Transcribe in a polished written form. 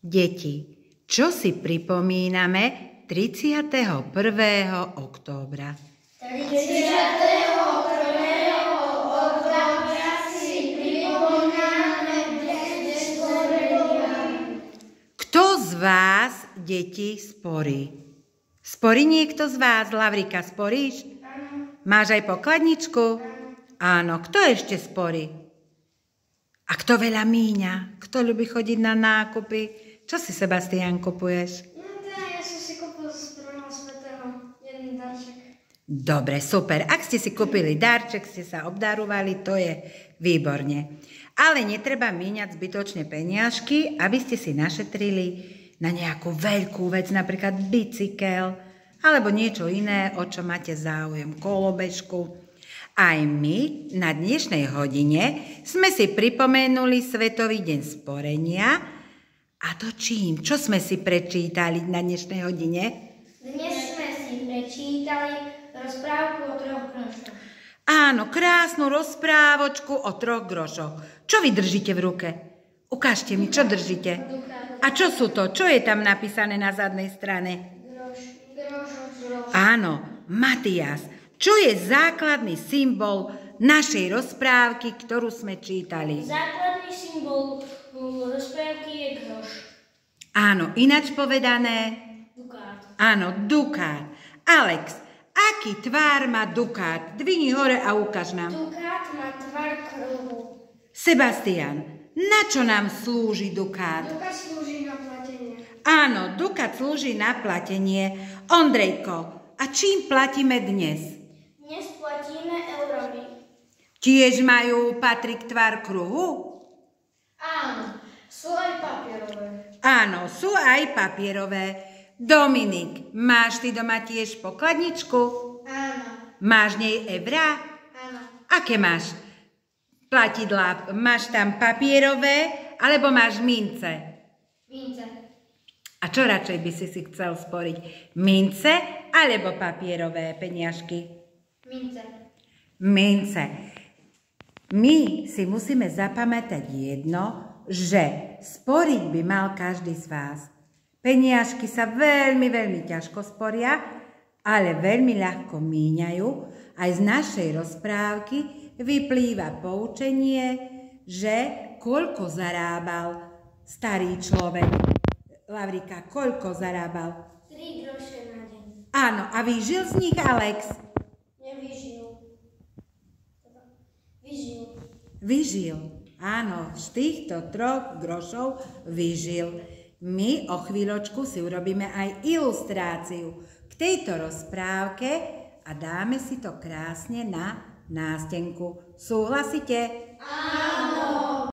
Deti, čo si pripomíname 31. októbra? 31. októbra si pripomíname deň stvorenia. Kto z vás, deti, sporí? Sporí niekto z vás? Lavrika, sporíš? Áno. Máš aj pokladničku? Áno. Kto ešte sporí? A kto veľa míňa? Kto ľubí chodiť na nákupy? Čo si, Sebastián, kupuješ? No ja som si kúpil z Prvého svätého jeden darček. Dobre, super. Ak ste si kúpili darček, ste sa obdarovali, to je výborne. Ale netreba míňať zbytočne peniažky, aby ste si našetrili na nejakú veľkú vec, napríklad bicykel, alebo niečo iné, o čo máte záujem, kolobežku. Aj my na dnešnej hodine sme si pripomenuli Svetový deň sporenia. A to čím? Čo sme si prečítali na dnešnej hodine? Dnes sme si prečítali rozprávku o 3 grošoch. Áno, krásnu rozprávočku o 3 grošoch. Čo vy držíte v ruke? Ukážte mi, čo držíte. A čo sú to? Čo je tam napísané na zadnej strane? Groš. Áno, Matias. Čo je základný symbol našej rozprávky, ktorú sme čítali? Základný symbol rozprávky je groš. Áno, ináč povedané? Dukát. Áno, dukát. Alex, aký tvár má dukát? Dvihni hore a ukáž nám. Dukát má tvar kruhu. Sebastián, na čo nám slúži dukát? Dukát slúži na platenie. Áno, dukát slúži na platenie. Ondrejko, a čím platíme dnes? Dnes platíme eurami. Tiež majú, Patrik, tvar kruhu? Áno, sú aj papierové. Áno, sú aj papierové. Dominik, máš ty doma tiež pokladničku? Áno. Máš v nej eurá? Áno. Aké máš platidlá? Máš tam papierové, alebo máš mince? Mince. A čo radšej by si chcel sporiť? Mince alebo papierové peniažky? Mince. Mince. My si musíme zapamätať jedno, že sporiť by mal každý z vás. Peniažky sa veľmi, veľmi ťažko sporia, ale veľmi ľahko míňajú. Aj z našej rozprávky vyplýva poučenie, že koľko zarábal starý človek. Lavrika, koľko zarábal? 3 groše na deň. Áno, a vyžil z nich, Alex? Nevyžil. Vyžil. Vyžil. Áno, z týchto 3 grošov vyžil. My o chvíľočku si urobíme aj ilustráciu k tejto rozprávke a dáme si to krásne na nástenku. Súhlasíte? Áno.